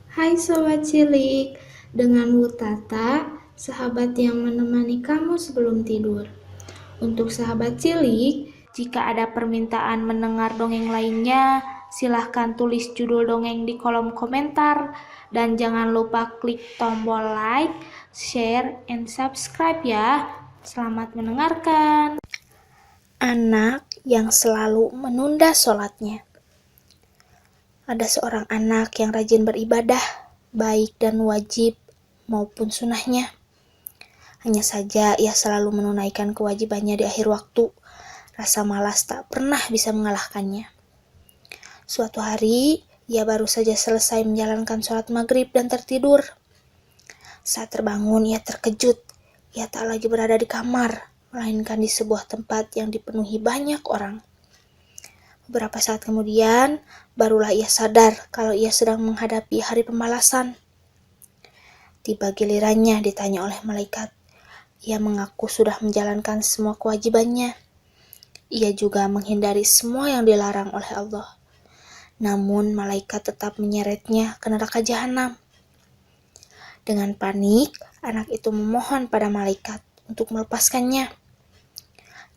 Hai Sobat Cilik, dengan Wutata, sahabat yang menemani kamu sebelum tidur. Untuk sahabat cilik, jika ada permintaan mendengar dongeng lainnya, silahkan tulis judul dongeng di kolom komentar. Dan jangan lupa klik tombol like, share, and subscribe ya. Selamat mendengarkan. Anak yang selalu menunda sholatnya. Ada seorang anak yang rajin beribadah, baik dan wajib maupun sunnahnya. Hanya saja ia selalu menunaikan kewajibannya di akhir waktu. Rasa malas tak pernah bisa mengalahkannya. Suatu hari, ia baru saja selesai menjalankan sholat maghrib dan tertidur. Saat terbangun, ia terkejut. Ia tak lagi berada di kamar, melainkan di sebuah tempat yang dipenuhi banyak orang. Beberapa saat kemudian, barulah ia sadar kalau ia sedang menghadapi hari pembalasan. Tiba gilirannya ditanya oleh malaikat. Ia mengaku sudah menjalankan semua kewajibannya. Ia juga menghindari semua yang dilarang oleh Allah. Namun malaikat tetap menyeretnya ke neraka jahanam. Dengan panik, anak itu memohon pada malaikat untuk melepaskannya.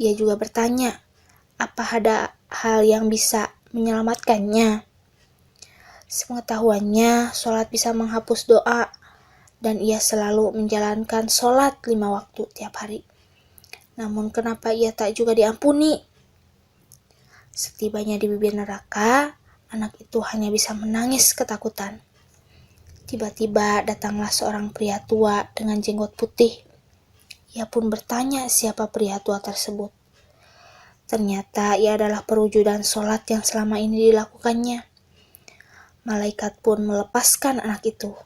Ia juga bertanya, apa ada hal yang bisa menyelamatkannya? Sepengetahuannya, sholat bisa menghapus doa, dan ia selalu menjalankan sholat 5 waktu tiap hari. Namun kenapa ia tak juga diampuni? Setibanya di bibir neraka, anak itu hanya bisa menangis ketakutan. Tiba-tiba datanglah seorang pria tua dengan jenggot putih. Ia pun bertanya siapa pria tua tersebut. Ternyata ia adalah perwujudan sholat yang selama ini dilakukannya. Malaikat pun melepaskan anak itu.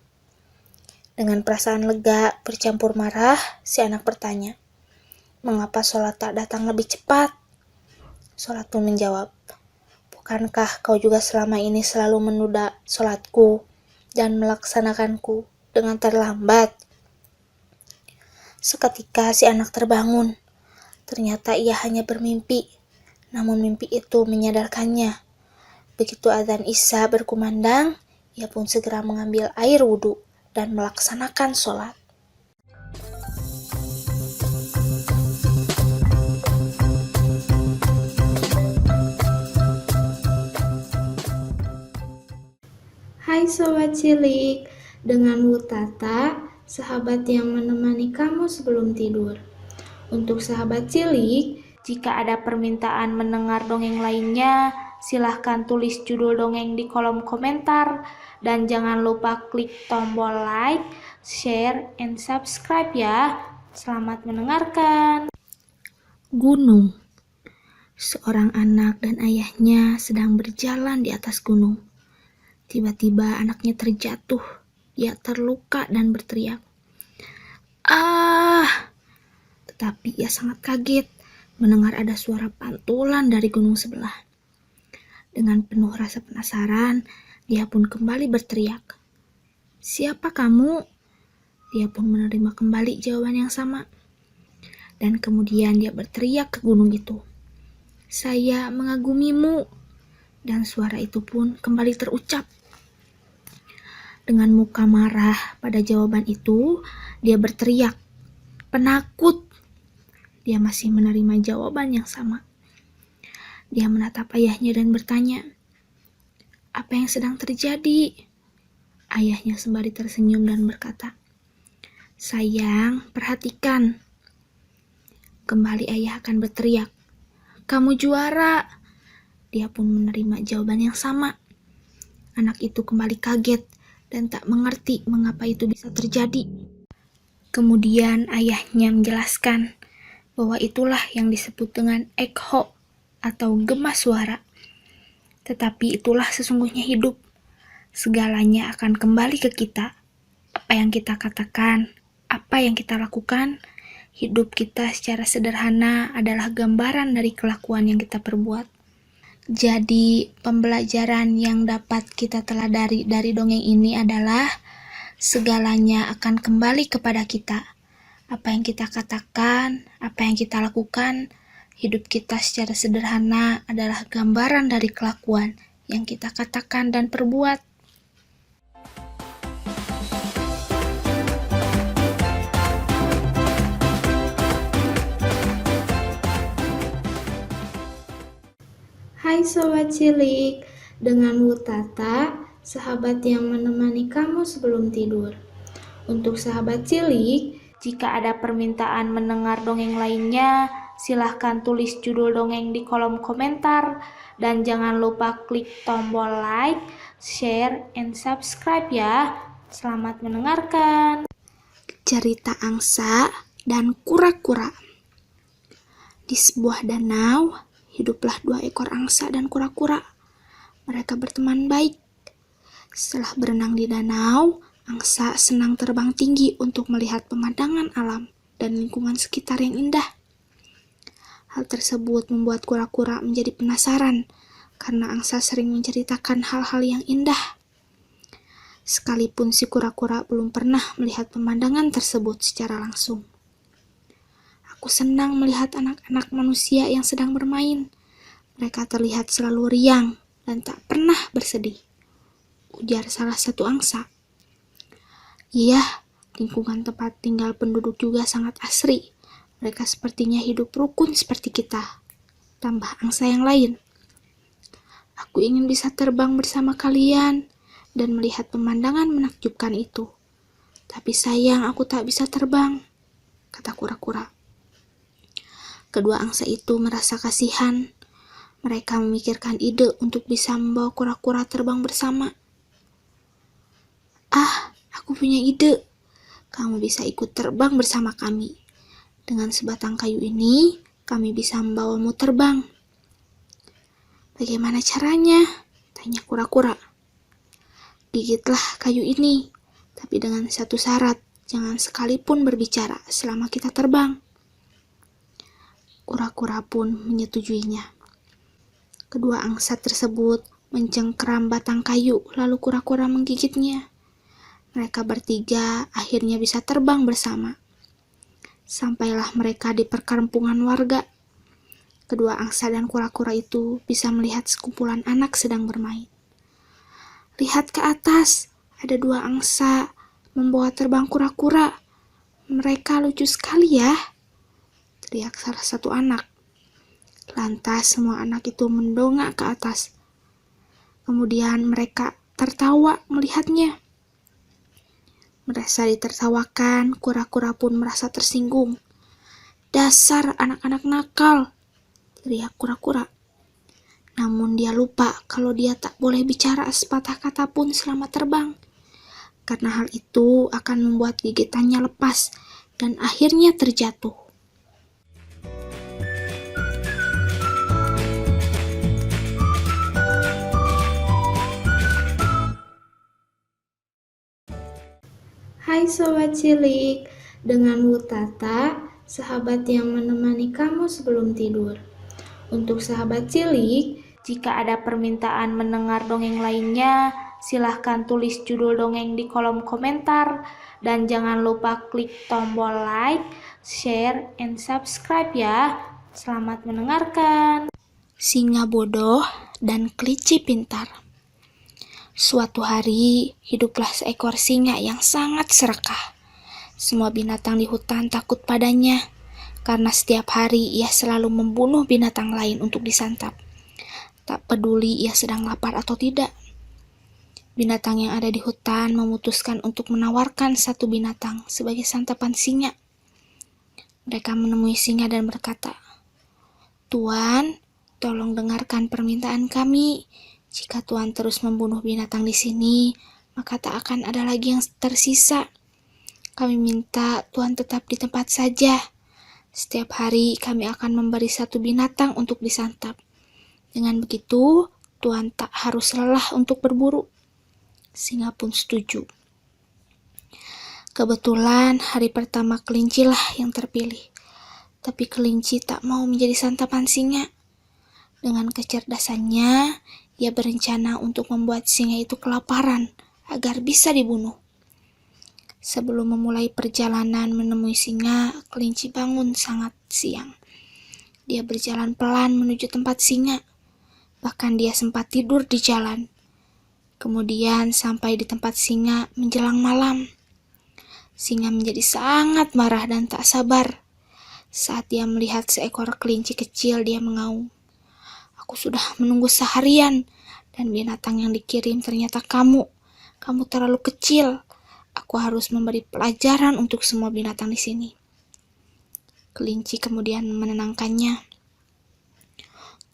Dengan perasaan lega bercampur marah, si anak bertanya, mengapa sholat tak datang lebih cepat? Sholat pun menjawab, bukankah kau juga selama ini selalu menunda sholatku dan melaksanakanku dengan terlambat? Seketika si anak terbangun. Ternyata ia hanya bermimpi, namun mimpi itu menyadarkannya. Begitu azan Isya berkumandang, ia pun segera mengambil air wudhu dan melaksanakan sholat. Hai Sobat Cilik, dengan Wutata, sahabat yang menemani kamu sebelum tidur. Untuk sahabat cilik, jika ada permintaan mendengar dongeng lainnya, silahkan tulis judul dongeng di kolom komentar. Dan jangan lupa klik tombol like, share, and subscribe ya. Selamat mendengarkan. Gunung. Seorang anak dan ayahnya sedang berjalan di atas gunung. Tiba-tiba anaknya terjatuh. Ia terluka dan berteriak, "Ah!" Tetapi ia sangat kaget mendengar ada suara pantulan dari gunung sebelah. Dengan penuh rasa penasaran, dia pun kembali berteriak, "Siapa kamu?" Dia pun menerima kembali jawaban yang sama. Dan kemudian dia berteriak ke gunung itu, "Saya mengagumimu." Dan suara itu pun kembali terucap. Dengan muka marah pada jawaban itu, dia berteriak, "Penakut." Dia masih menerima jawaban yang sama. Dia menatap ayahnya dan bertanya, "Apa yang sedang terjadi?" Ayahnya sembari tersenyum dan berkata, "Sayang, perhatikan." Kembali ayah akan berteriak, "Kamu juara." Dia pun menerima jawaban yang sama. Anak itu kembali kaget dan tak mengerti mengapa itu bisa terjadi. Kemudian ayahnya menjelaskan bahwa itulah yang disebut dengan ekho atau gema suara. Tetapi itulah sesungguhnya hidup. Segalanya akan kembali ke kita. Apa yang kita katakan, apa yang kita lakukan, hidup kita secara sederhana adalah gambaran dari kelakuan yang kita perbuat. Jadi, pembelajaran yang dapat kita teladari dari dongeng ini adalah segalanya akan kembali kepada kita. Apa yang kita katakan, apa yang kita lakukan, hidup kita secara sederhana adalah gambaran dari kelakuan yang kita katakan dan perbuat. Hai Sobat Cilik, dengan Wutata, sahabat yang menemani kamu sebelum tidur. Untuk sahabat cilik, jika ada permintaan mendengar dongeng lainnya, silahkan tulis judul dongeng di kolom komentar. Dan jangan lupa klik tombol like, share, and subscribe ya. Selamat mendengarkan. Cerita angsa dan kura-kura. Di sebuah danau, hiduplah 2 ekor angsa dan kura-kura. Mereka berteman baik. Setelah berenang di danau, angsa senang terbang tinggi untuk melihat pemandangan alam dan lingkungan sekitar yang indah. Hal tersebut membuat kura-kura menjadi penasaran karena angsa sering menceritakan hal-hal yang indah. Sekalipun si kura-kura belum pernah melihat pemandangan tersebut secara langsung. Aku senang melihat anak-anak manusia yang sedang bermain. Mereka terlihat selalu riang dan tak pernah bersedih, ujar salah satu angsa. Iya, lingkungan tempat tinggal penduduk juga sangat asri. Mereka sepertinya hidup rukun seperti kita, tambah angsa yang lain. Aku ingin bisa terbang bersama kalian dan melihat pemandangan menakjubkan itu. Tapi sayang aku tak bisa terbang, kata kura-kura. Kedua angsa itu merasa kasihan. Mereka memikirkan ide untuk bisa membawa kura-kura terbang bersama. Aku punya ide. Kamu bisa ikut terbang bersama kami. Dengan sebatang kayu ini, kami bisa membawamu terbang. Bagaimana caranya? Tanya kura-kura. Gigitlah kayu ini, tapi dengan satu syarat, jangan sekalipun berbicara selama kita terbang. Kura-kura pun menyetujuinya. Kedua angsa tersebut mencengkeram batang kayu, lalu kura-kura menggigitnya. Mereka bertiga akhirnya bisa terbang bersama. Sampailah mereka di perkampungan warga. Kedua angsa dan kura-kura itu bisa melihat sekumpulan anak sedang bermain. Lihat ke atas, ada 2 angsa membawa terbang kura-kura. Mereka lucu sekali ya, teriak salah satu anak. Lantas semua anak itu mendongak ke atas. Kemudian mereka tertawa melihatnya. Merasa ditertawakan, kura-kura pun merasa tersinggung. Dasar anak-anak nakal, teriak kura-kura. Namun dia lupa kalau dia tak boleh bicara sepatah kata pun selama terbang. Karena hal itu akan membuat gigitannya lepas dan akhirnya terjatuh. Hai Sobat Cilik, dengan Wutata, sahabat yang menemani kamu sebelum tidur. Untuk sahabat cilik, jika ada permintaan mendengar dongeng lainnya, silahkan tulis judul dongeng di kolom komentar. Dan jangan lupa klik tombol like, share, and subscribe ya. Selamat mendengarkan. Singa bodoh dan kelinci pintar. Suatu hari, hiduplah seekor singa yang sangat serakah. Semua binatang di hutan takut padanya, karena setiap hari ia selalu membunuh binatang lain untuk disantap. Tak peduli ia sedang lapar atau tidak. Binatang yang ada di hutan memutuskan untuk menawarkan satu binatang sebagai santapan singa. Mereka menemui singa dan berkata, "Tuan, tolong dengarkan permintaan kami. Jika Tuan terus membunuh binatang di sini, maka tak akan ada lagi yang tersisa. Kami minta Tuan tetap di tempat saja. Setiap hari kami akan memberi satu binatang untuk disantap. Dengan begitu, Tuan tak harus lelah untuk berburu." Singa pun setuju. Kebetulan hari pertama kelincilah yang terpilih. Tapi kelinci tak mau menjadi santapan singa. Dengan kecerdasannya, ia berencana untuk membuat singa itu kelaparan agar bisa dibunuh. Sebelum memulai perjalanan menemui singa, kelinci bangun sangat siang. Dia berjalan pelan menuju tempat singa. Bahkan dia sempat tidur di jalan. Kemudian sampai di tempat singa menjelang malam. Singa menjadi sangat marah dan tak sabar. Saat dia melihat seekor kelinci kecil, dia mengaum, Aku sudah menunggu seharian, dan binatang yang dikirim ternyata kamu. Kamu terlalu kecil. Aku harus memberi pelajaran untuk semua binatang di sini. Kelinci kemudian menenangkannya.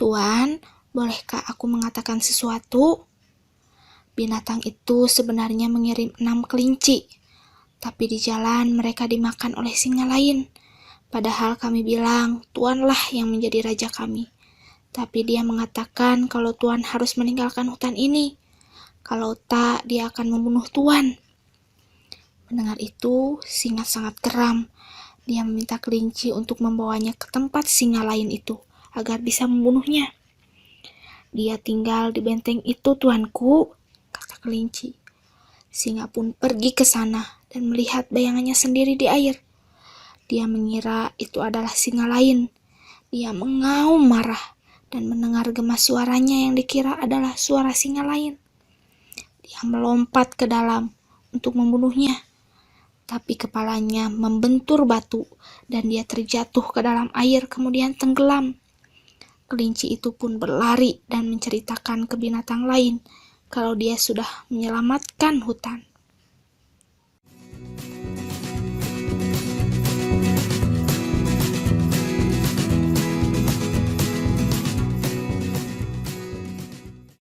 Tuan, bolehkah aku mengatakan sesuatu? Binatang itu sebenarnya mengirim 6 kelinci, tapi di jalan mereka dimakan oleh singa lain. Padahal kami bilang, Tuanlah yang menjadi raja kami. Tapi dia mengatakan kalau Tuan harus meninggalkan hutan ini. Kalau tak, dia akan membunuh Tuan. Mendengar itu, singa sangat geram. Dia meminta kelinci untuk membawanya ke tempat singa lain itu, agar bisa membunuhnya. Dia tinggal di benteng itu, tuanku, kata kelinci. Singa pun pergi ke sana dan melihat bayangannya sendiri di air. Dia mengira itu adalah singa lain. Dia mengaum marah dan mendengar gema suaranya yang dikira adalah suara singa lain. Dia melompat ke dalam untuk membunuhnya. Tapi kepalanya membentur batu dan dia terjatuh ke dalam air kemudian tenggelam. Kelinci itu pun berlari dan menceritakan ke binatang lain kalau dia sudah menyelamatkan hutan.